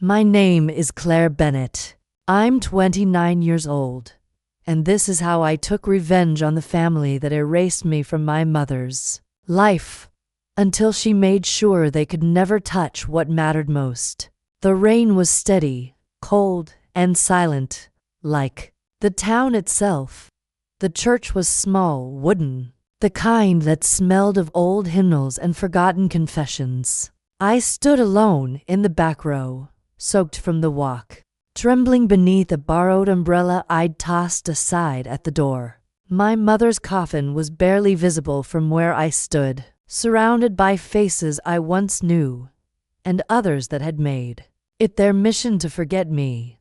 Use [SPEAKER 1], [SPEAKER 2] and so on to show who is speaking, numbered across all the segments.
[SPEAKER 1] My name is Claire Bennett. I'm 29 years old, and this is how I took revenge on the family that erased me from my mother's life until she made sure they could never touch what mattered most. The rain was steady, cold, and silent, like the town itself. The church was small, wooden, the kind that smelled of old hymnals and forgotten confessions. I stood alone in the back row, soaked from the walk, trembling beneath a borrowed umbrella I'd tossed aside at the door. My mother's coffin was barely visible from where I stood, surrounded by faces I once knew, and others that had made it their mission to forget me.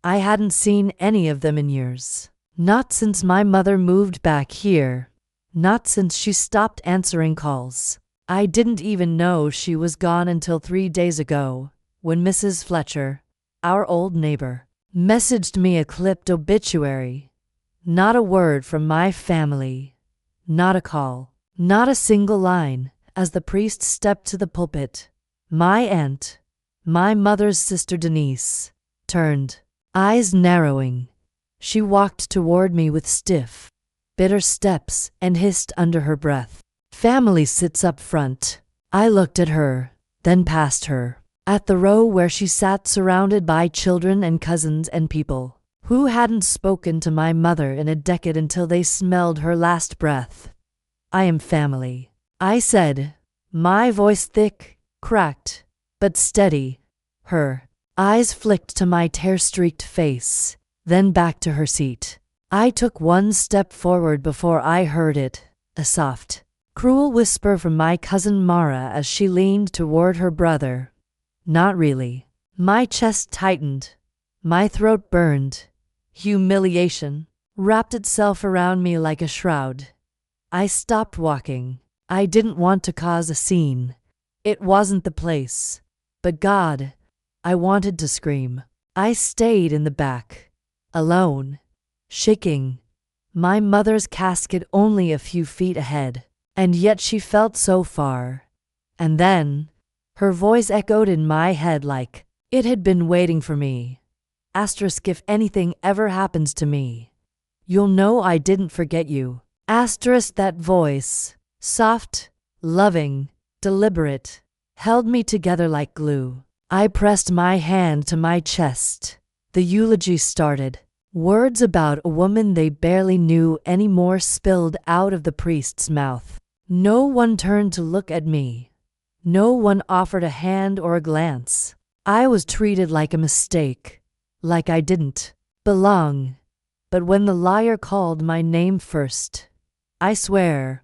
[SPEAKER 1] I hadn't seen any of them in years. Not since my mother moved back here. Not since she stopped answering calls. I didn't even know she was gone until 3 days ago, when Mrs. Fletcher, our old neighbor, messaged me a clipped obituary. Not a word from my family. Not a call. Not a single line. As the priest stepped to the pulpit, my aunt, my mother's sister Denise, turned, eyes narrowing. She walked toward me with stiff, bitter steps and hissed under her breath, "Family sits up front." I looked at her, then past her, at the row where she sat surrounded by children and cousins and people who hadn't spoken to my mother in a decade until they smelled her last breath. "I am family," I said, my voice thick, cracked, but steady. Her eyes flicked to my tear-streaked face, then back to her seat. I took one step forward before I heard it, a soft, cruel whisper from my cousin Mara as she leaned toward her brother. "Not really." My chest tightened. My throat burned. Humiliation wrapped itself around me like a shroud. I stopped walking. I didn't want to cause a scene. It wasn't the place. But God, I wanted to scream. I stayed in the back, alone, shaking, my mother's casket only a few feet ahead, and yet she felt so far. And then, her voice echoed in my head like it had been waiting for me. Asterisk, if anything ever happens to me, you'll know I didn't forget you. Asterisk, that voice, soft, loving, deliberate, held me together like glue. I pressed my hand to my chest. The eulogy started. Words about a woman they barely knew anymore spilled out of the priest's mouth. No one turned to look at me. No one offered a hand or a glance. I was treated like a mistake, like I didn't belong. But when the liar called my name first, I swear,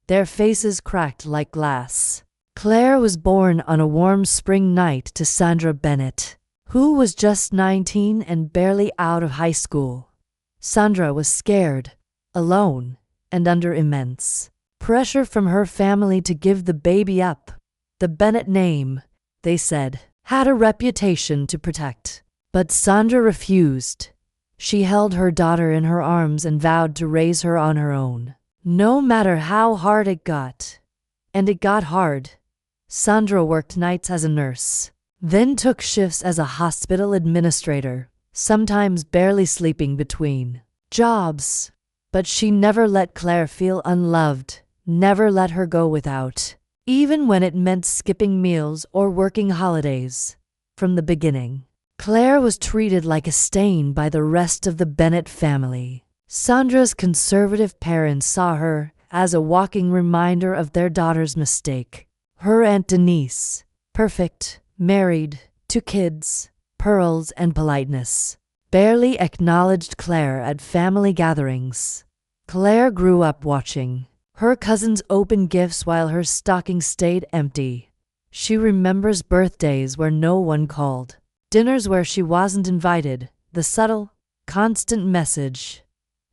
[SPEAKER 1] their faces cracked like glass. Claire was born on a warm spring night to Sandra Bennett, who was just 19 and barely out of high school. Sandra was scared, alone, and under immense pressure from her family to give the baby up. The Bennett name, they said, had a reputation to protect. But Sandra refused. She held her daughter in her arms and vowed to raise her on her own, no matter how hard it got. And it got hard. Sandra worked nights as a nurse, then took shifts as a hospital administrator, sometimes barely sleeping between jobs. But she never let Claire feel unloved, never let her go without, even when it meant skipping meals or working holidays. From the beginning, Claire was treated like a stain by the rest of the Bennett family. Sandra's conservative parents saw her as a walking reminder of their daughter's mistake. Her Aunt Denise, perfect, married, 2 kids, pearls and politeness, barely acknowledged Claire at family gatherings. Claire grew up watching her cousins open gifts while her stocking stayed empty. She remembers birthdays where no one called, dinners where she wasn't invited, the subtle, constant message,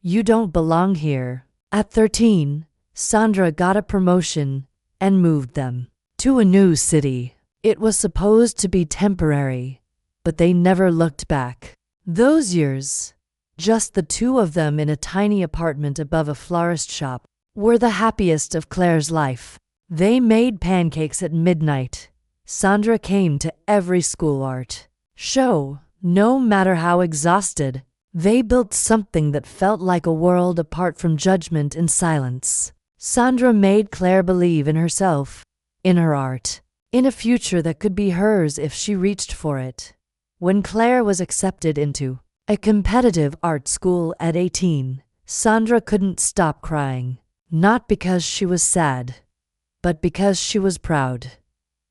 [SPEAKER 1] "You don't belong here." At 13, Sandra got a promotion and moved them to a new city. It was supposed to be temporary, but they never looked back. Those years, just the 2 of them in a tiny apartment above a florist shop, were the happiest of Claire's life. They made pancakes at midnight. Sandra came to every school art show. No matter how exhausted, they built something that felt like a world apart from judgment and silence. Sandra made Claire believe in herself, in her art, in a future that could be hers if she reached for it. When Claire was accepted into a competitive art school at 18, Sandra couldn't stop crying. Not because she was sad, but because she was proud.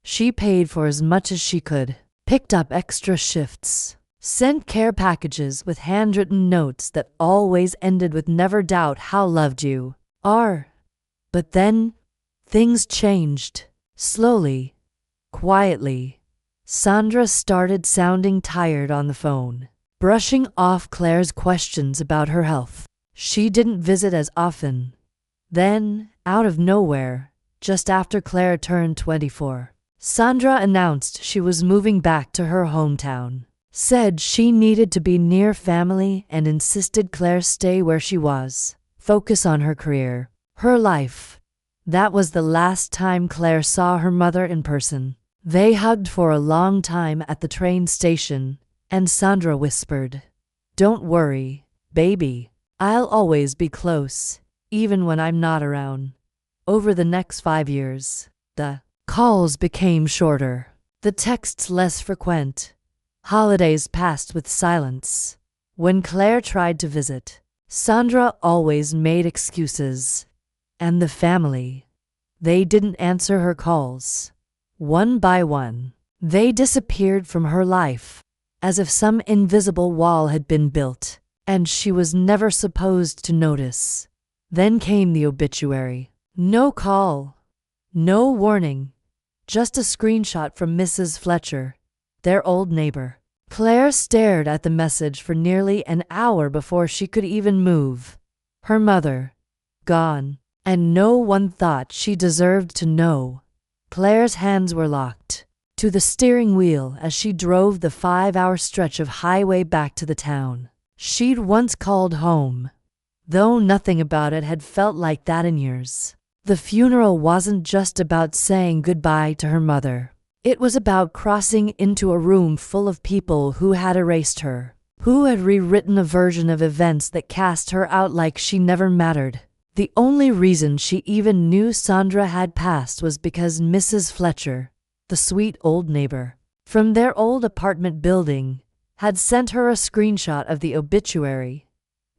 [SPEAKER 1] She paid for as much as she could, picked up extra shifts, sent care packages with handwritten notes that always ended with "never doubt how loved you are." But then, things changed. Slowly, quietly, Sandra started sounding tired on the phone, brushing off Claire's questions about her health. She didn't visit as often. Then, out of nowhere, just after Claire turned 24, Sandra announced she was moving back to her hometown, said she needed to be near family, and insisted Claire stay where she was, focus on her career, her life. That was the last time Claire saw her mother in person. They hugged for a long time at the train station, and Sandra whispered, "Don't worry, baby. I'll always be close, even when I'm not around." Over the next 5 years, the calls became shorter, the texts less frequent. Holidays passed with silence. When Claire tried to visit, Sandra always made excuses. And the family, they didn't answer her calls. One by one, they disappeared from her life, as if some invisible wall had been built, and she was never supposed to notice. Then came the obituary. No call, no warning, just a screenshot from Mrs. Fletcher, their old neighbor. Claire stared at the message for nearly an hour before she could even move. Her mother, gone, and no one thought she deserved to know. Claire's hands were locked to the steering wheel as she drove the 5-hour stretch of highway back to the town she'd once called home, though nothing about it had felt like that in years. The funeral wasn't just about saying goodbye to her mother. It was about crossing into a room full of people who had erased her, who had rewritten a version of events that cast her out like she never mattered. The only reason she even knew Sandra had passed was because Mrs. Fletcher, the sweet old neighbor from their old apartment building, had sent her a screenshot of the obituary.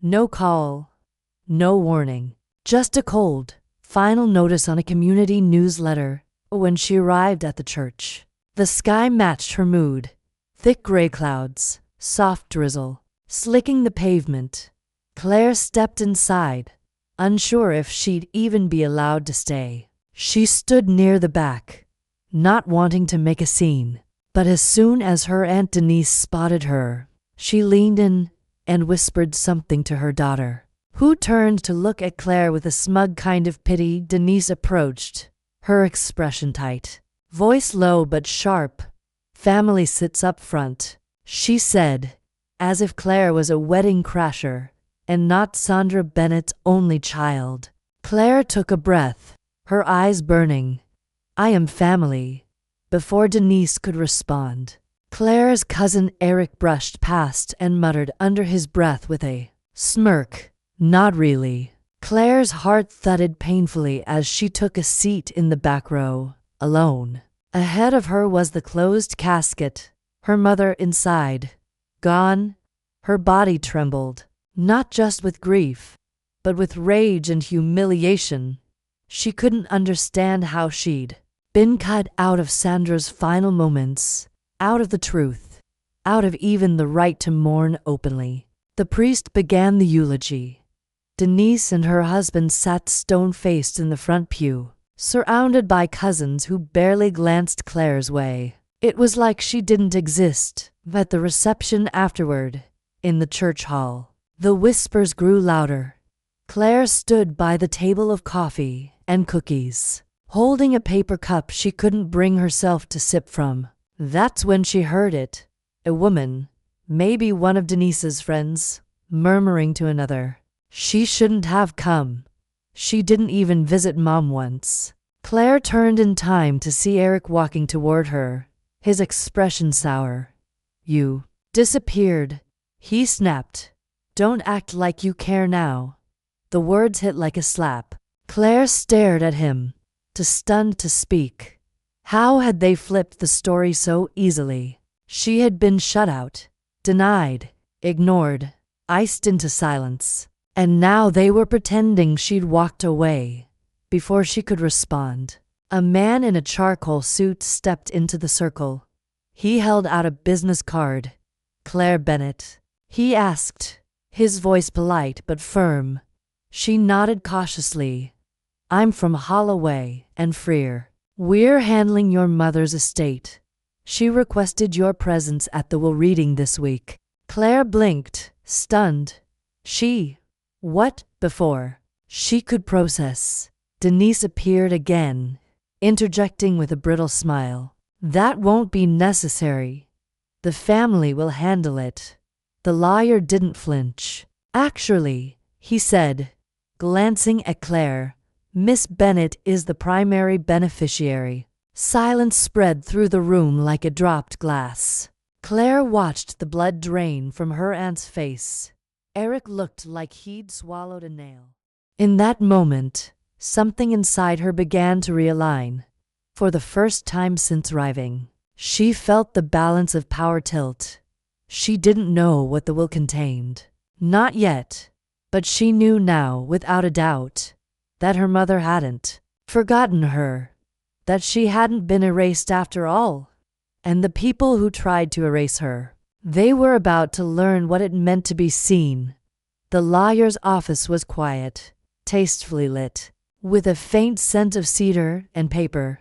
[SPEAKER 1] No call, no warning, just a cold, final notice on a community newsletter. When she arrived at the church, the sky matched her mood. Thick gray clouds, soft drizzle, slicking the pavement. Claire stepped inside, unsure if she'd even be allowed to stay. She stood near the back, not wanting to make a scene. But as soon as her Aunt Denise spotted her, she leaned in and whispered something to her daughter, who turned to look at Claire with a smug kind of pity. Denise approached, her expression tight, voice low but sharp. "Family sits up front," she said, as if Claire was a wedding crasher and not Sandra Bennett's only child. Claire took a breath, her eyes burning. "I am family." Before Denise could respond, Claire's cousin Eric brushed past and muttered under his breath with a smirk, "Not really." Claire's heart thudded painfully as she took a seat in the back row, alone. Ahead of her was the closed casket, her mother inside, gone. Her body trembled, not just with grief, but with rage and humiliation. She couldn't understand how she'd been cut out of Sandra's final moments, out of the truth, out of even the right to mourn openly. The priest began the eulogy. Denise and her husband sat stone-faced in the front pew, surrounded by cousins who barely glanced Claire's way. It was like she didn't exist. At the reception afterward, in the church hall, the whispers grew louder. Claire stood by the table of coffee and cookies, holding a paper cup she couldn't bring herself to sip from. That's when she heard it. A woman, maybe one of Denise's friends, murmuring to another, "She shouldn't have come. She didn't even visit Mom once." Claire turned in time to see Eric walking toward her, his expression sour. You disappeared, he snapped. Don't act like you care now. The words hit like a slap. Claire stared at him, too stunned to speak. How had they flipped the story so easily? She had been shut out, denied, ignored, iced into silence. And now they were pretending she'd walked away. Before she could respond, a man in a charcoal suit stepped into the circle. He held out a business card. Claire Bennett, he asked, his voice polite but firm. She nodded cautiously. I'm from Holloway and Freer. We're handling your mother's estate. She requested your presence at the will reading this week. Claire blinked, stunned. What? Before she could process, Denise appeared again, interjecting with a brittle smile. That won't be necessary. The family will handle it. The lawyer didn't flinch. Actually, he said, glancing at Claire, Miss Bennett is the primary beneficiary. Silence spread through the room like a dropped glass. Claire watched the blood drain from her aunt's face. Eric looked like he'd swallowed a nail. In that moment, something inside her began to realign. For the first time since arriving, she felt the balance of power tilt. She didn't know what the will contained. Not yet. But she knew now, without a doubt, that her mother hadn't forgotten her, that she hadn't been erased after all. And the people who tried to erase her, they were about to learn what it meant to be seen. The lawyer's office was quiet, tastefully lit, with a faint scent of cedar and paper.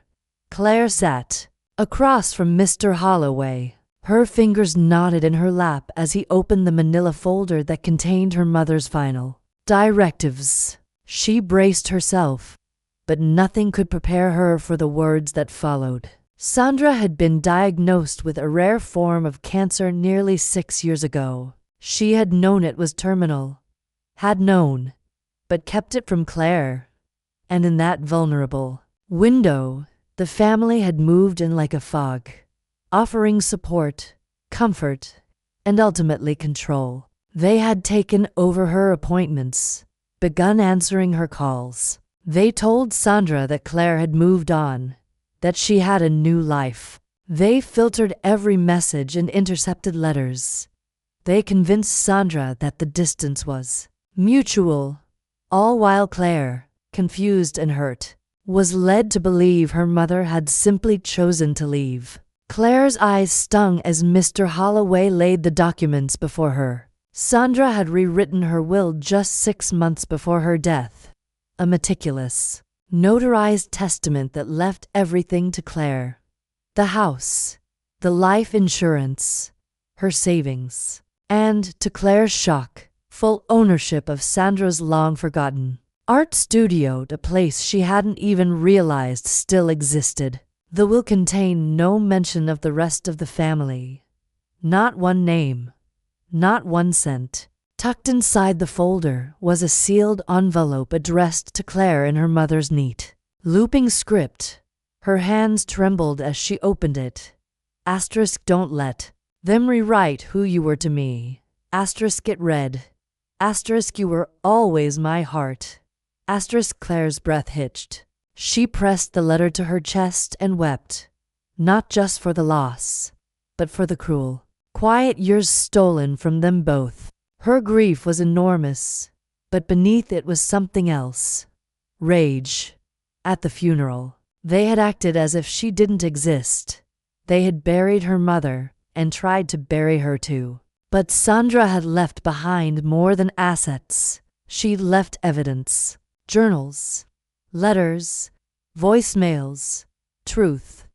[SPEAKER 1] Claire sat across from Mr. Holloway. Her fingers knotted in her lap as he opened the manila folder that contained her mother's final directives. She braced herself, but nothing could prepare her for the words that followed. Sandra had been diagnosed with a rare form of cancer nearly 6 years ago. She had known it was terminal. Had known, but kept it from Claire. And in that vulnerable window, the family had moved in like a fog, offering support, comfort, and ultimately control. They had taken over her appointments, begun answering her calls. They told Sandra that Claire had moved on, that she had a new life. They filtered every message and intercepted letters. They convinced Sandra that the distance was mutual, all while Claire, confused and hurt, was led to believe her mother had simply chosen to leave. Claire's eyes stung as Mr. Holloway laid the documents before her. Sandra had rewritten her will just 6 months before her death. A meticulous, notarized testament that left everything to Claire. The house, the life insurance, her savings, and, to Claire's shock, full ownership of Sandra's long-forgotten art studio, a place she hadn't even realized still existed. The will contained no mention of the rest of the family. Not one name, not one cent. Tucked inside the folder was a sealed envelope addressed to Claire in her mother's neat, looping script. Her hands trembled as she opened it. Asterisk, don't let them rewrite who you were to me. Asterisk, it read. Asterisk, you were always my heart. Asterisk, Claire's breath hitched. She pressed the letter to her chest and wept, not just for the loss, but for the cruel, quiet years stolen from them both. Her grief was enormous, but beneath it was something else. Rage. At the funeral, they had acted as if she didn't exist. They had buried her mother and tried to bury her too. But Sandra had left behind more than assets. She'd left evidence. Journals, letters, voicemails, truth.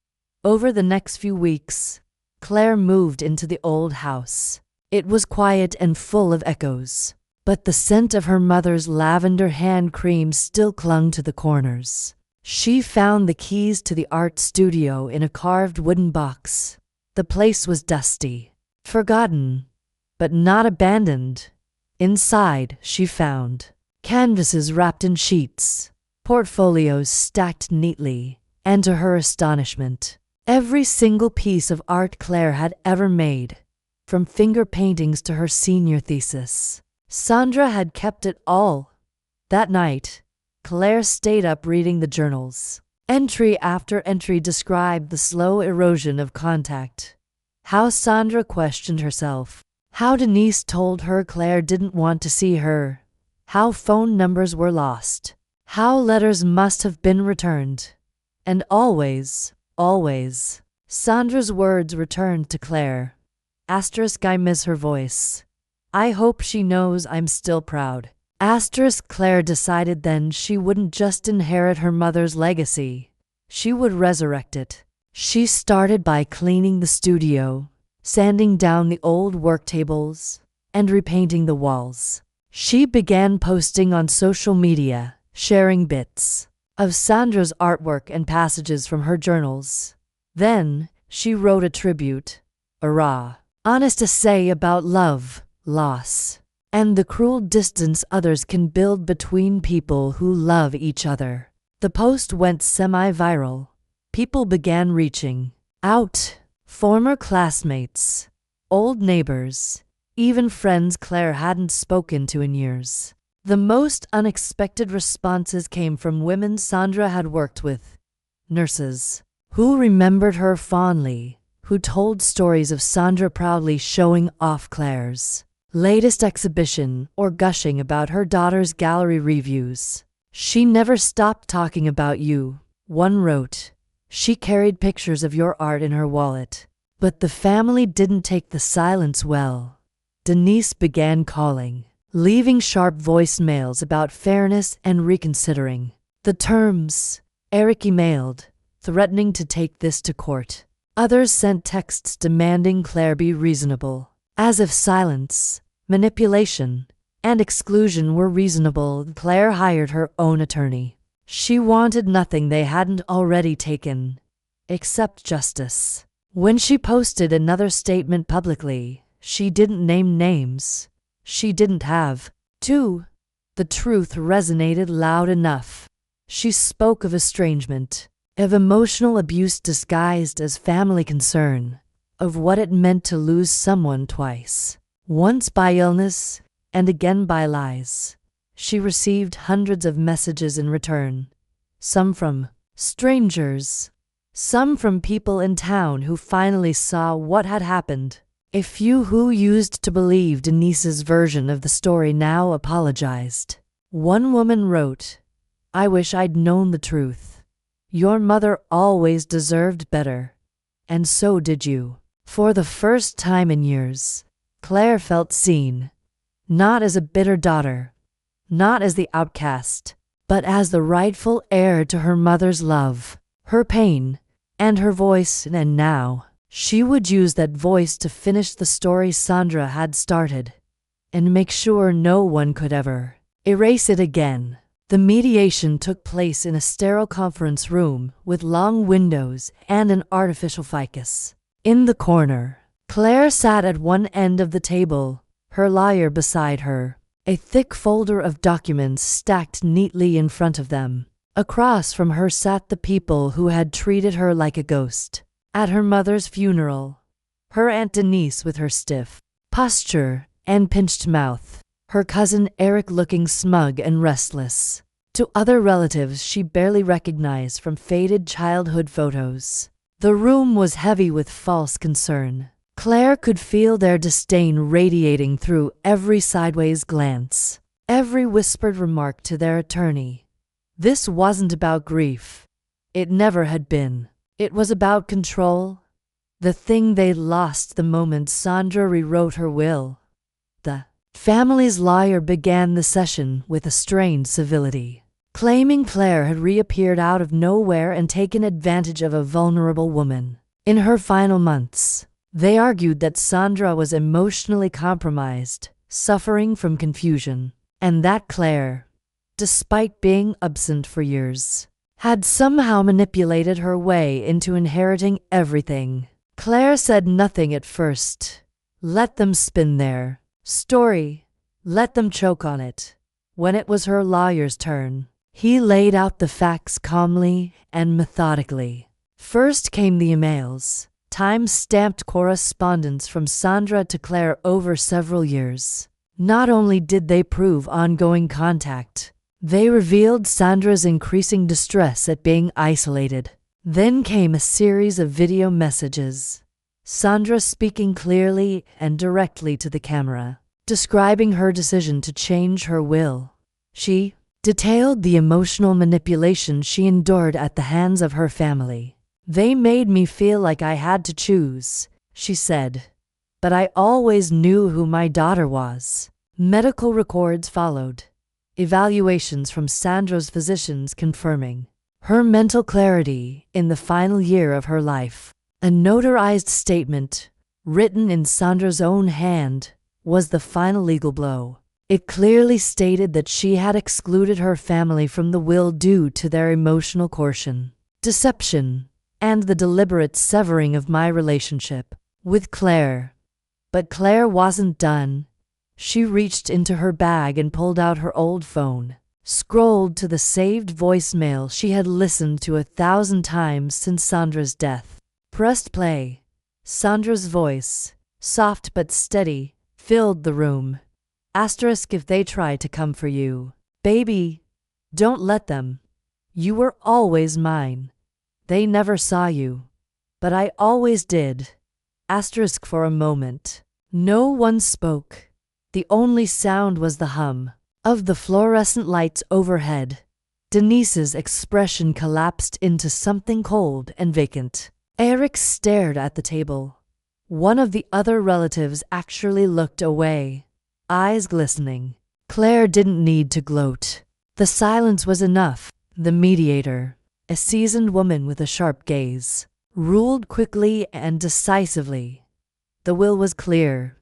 [SPEAKER 1] Over the next few weeks, Claire moved into the old house. It was quiet and full of echoes, but the scent of her mother's lavender hand cream still clung to the corners. She found the keys to the art studio in a carved wooden box. The place was dusty, forgotten, but not abandoned. Inside, she found canvases wrapped in sheets, portfolios stacked neatly, and to her astonishment, every single piece of art Claire had ever made. from finger paintings to her senior thesis. Sandra had kept it all. That night, Claire stayed up reading the journals. Entry after entry described the slow erosion of contact. How Sandra questioned herself. How Denise told her Claire didn't want to see her. How phone numbers were lost. How letters must have been returned. And always, Sandra's words returned to Claire. I miss her voice. I hope she knows I'm still proud. Claire decided then she wouldn't just inherit her mother's legacy. She would resurrect it. She started by cleaning the studio, sanding down the old work tables, and repainting the walls. She began posting on social media, sharing bits of Sandra's artwork and passages from her journals. Then, she wrote a tribute, a raw, honest essay about love, loss, and the cruel distance others can build between people who love each other. The post went semi-viral. People began reaching out. Former classmates, old neighbors, even friends Claire hadn't spoken to in years. The most unexpected responses came from women Sandra had worked with, nurses, who remembered her fondly, who told stories of Sandra proudly showing off Claire's latest exhibition or gushing about her daughter's gallery reviews. She never stopped talking about you, one wrote. She carried pictures of your art in her wallet. But the family didn't take the silence well. Denise began calling, leaving sharp voicemails about fairness and reconsidering the terms. Eric emailed, threatening to take this to court. Others sent texts demanding Claire be reasonable. As if silence, manipulation, and exclusion were reasonable, Claire hired her own attorney. She wanted nothing they hadn't already taken, except justice. When she posted another statement publicly, she didn't name names. She didn't have to. The truth resonated loud enough. She spoke of estrangement, of emotional abuse disguised as family concern, of what it meant to lose someone twice, once by illness and again by lies. She received hundreds of messages in return, some from strangers, some from people in town who finally saw what had happened. A few who used to believe Denise's version of the story now apologized. One woman wrote, "I wish I'd known the truth. Your mother always deserved better. And so did you." For the first time in years, Claire felt seen, not as a bitter daughter, not as the outcast, but as the rightful heir to her mother's love, her pain, and her voice. And now, she would use that voice to finish the story Sandra had started, and make sure no one could ever erase it again. The mediation took place in a sterile conference room with long windows and an artificial ficus. In the corner, Claire sat at one end of the table, her lawyer beside her, a thick folder of documents stacked neatly in front of them. Across from her sat the people who had treated her like a ghost. At her mother's funeral, her Aunt Denise with her stiff posture and pinched mouth, her cousin Eric looking smug and restless. To other relatives she barely recognized from faded childhood photos. The room was heavy with false concern. Claire could feel their disdain radiating through every sideways glance, every whispered remark to their attorney. This wasn't about grief. It never had been. It was about control, the thing they lost the moment Sandra rewrote her will. The family's lawyer began the session with a strained civility, claiming Claire had reappeared out of nowhere and taken advantage of a vulnerable woman. In her final months, they argued that Sandra was emotionally compromised, suffering from confusion, and that Claire, despite being absent for years, had somehow manipulated her way into inheriting everything. Claire said nothing at first. Let them spin their story. Let them choke on it. When it was her lawyer's turn, he laid out the facts calmly and methodically. First came the emails, time-stamped correspondence from Sandra to Claire over several years. Not only did they prove ongoing contact, they revealed Sandra's increasing distress at being isolated. Then came a series of video messages, Sandra speaking clearly and directly to the camera, describing her decision to change her will. She detailed the emotional manipulation she endured at the hands of her family. "They made me feel like I had to choose," she said. "But I always knew who my daughter was." Medical records followed, evaluations from Sandra's physicians confirming her mental clarity in the final year of her life. A notarized statement, written in Sandra's own hand, was the final legal blow. It clearly stated that she had excluded her family from the will due to their emotional coercion, deception, and the deliberate severing of my relationship with Claire. But Claire wasn't done. She reached into her bag and pulled out her old phone, scrolled to the saved voicemail she had listened to 1,000 times since Sandra's death. Pressed play. Sandra's voice, soft but steady, filled the room. Asterisk if they try to come for you. Baby, don't let them. You were always mine. They never saw you. But I always did. Asterisk for a moment. No one spoke. The only sound was the hum of the fluorescent lights overhead. Denise's expression collapsed into something cold and vacant. Eric stared at the table. One of the other relatives actually looked away, eyes glistening. Claire didn't need to gloat. The silence was enough. The mediator, a seasoned woman with a sharp gaze, ruled quickly and decisively. The will was clear.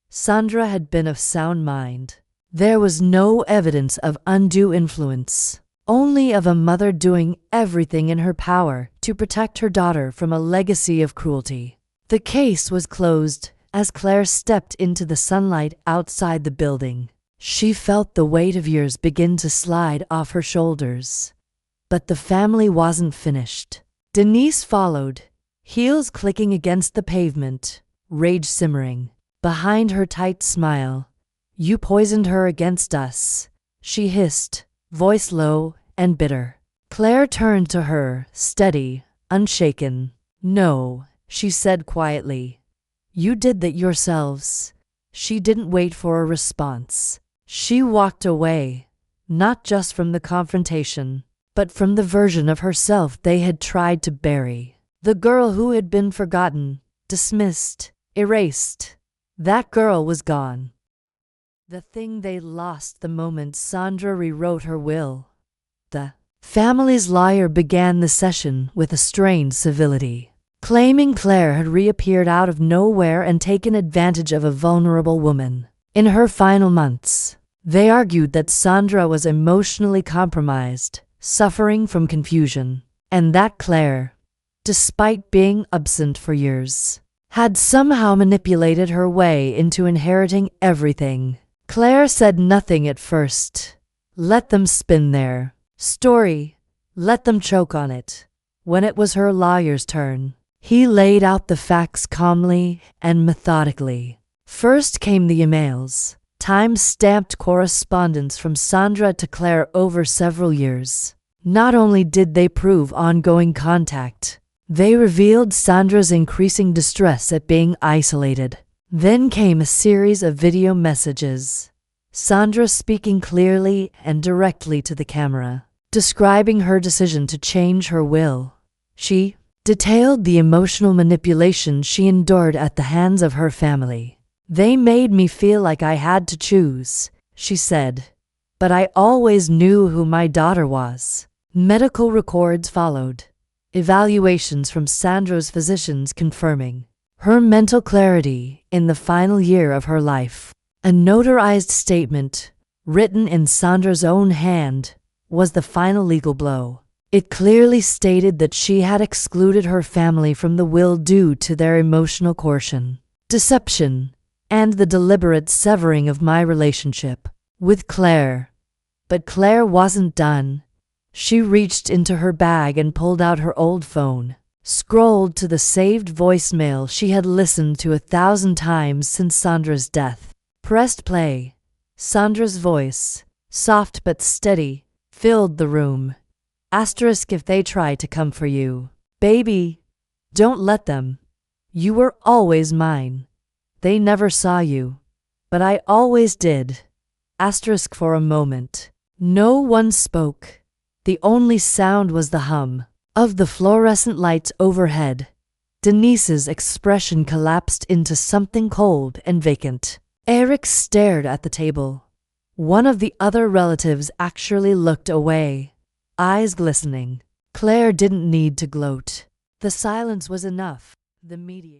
[SPEAKER 1] Sandra had been of sound mind. There was no evidence of undue influence, only of a mother doing everything in her power to protect her daughter from a legacy of cruelty. The case was closed as Claire stepped into the sunlight outside the building. She felt the weight of years begin to slide off her shoulders. But the family wasn't finished. Denise followed, heels clicking against the pavement, rage simmering. Behind her tight smile, "You poisoned her against us," she hissed, voice low and bitter. Claire turned to her, steady, unshaken. "No," she said quietly. "You did that yourselves." She didn't wait for a response. She walked away, not just from the confrontation, but from the version of herself they had tried to bury. The girl who had been forgotten, dismissed, erased. That girl was gone. The thing they lost the moment Sandra rewrote her will. The family's lawyer began the session with a strained civility, claiming Claire had reappeared out of nowhere and taken advantage of a vulnerable woman. In her final months, they argued that Sandra was emotionally compromised, suffering from confusion, and that Claire, despite being absent for years, had somehow manipulated her way into inheriting everything. Claire said nothing at first. Let them spin their story. Let them choke on it. When it was her lawyer's turn, he laid out the facts calmly and methodically. First came the emails, time-stamped correspondence from Sandra to Claire over several years. Not only did they prove ongoing contact, they revealed Sandra's increasing distress at being isolated. Then came a series of video messages, Sandra speaking clearly and directly to the camera, describing her decision to change her will. She detailed the emotional manipulation she endured at the hands of her family. "They made me feel like I had to choose," she said. "But I always knew who my daughter was." Medical records followed, evaluations from Sandra's physicians confirming her mental clarity in the final year of her life. A notarized statement, written in Sandra's own hand, was the final legal blow. It clearly stated that she had excluded her family from the will due to their emotional coercion, deception, and the deliberate severing of my relationship with Claire. But Claire wasn't done. She reached into her bag and pulled out her old phone, scrolled to the saved voicemail she had listened to 1,000 times since Sandra's death. Pressed play. Sandra's voice, soft but steady, filled the room. Asterisk if they try to come for you. Baby, don't let them. You were always mine. They never saw you, but I always did. Asterisk for a moment. No one spoke. The only sound was the hum of the fluorescent lights overhead. Denise's expression collapsed into something cold and vacant. Eric stared at the table. One of the other relatives actually looked away, eyes glistening. Claire didn't need to gloat. The silence was enough. The media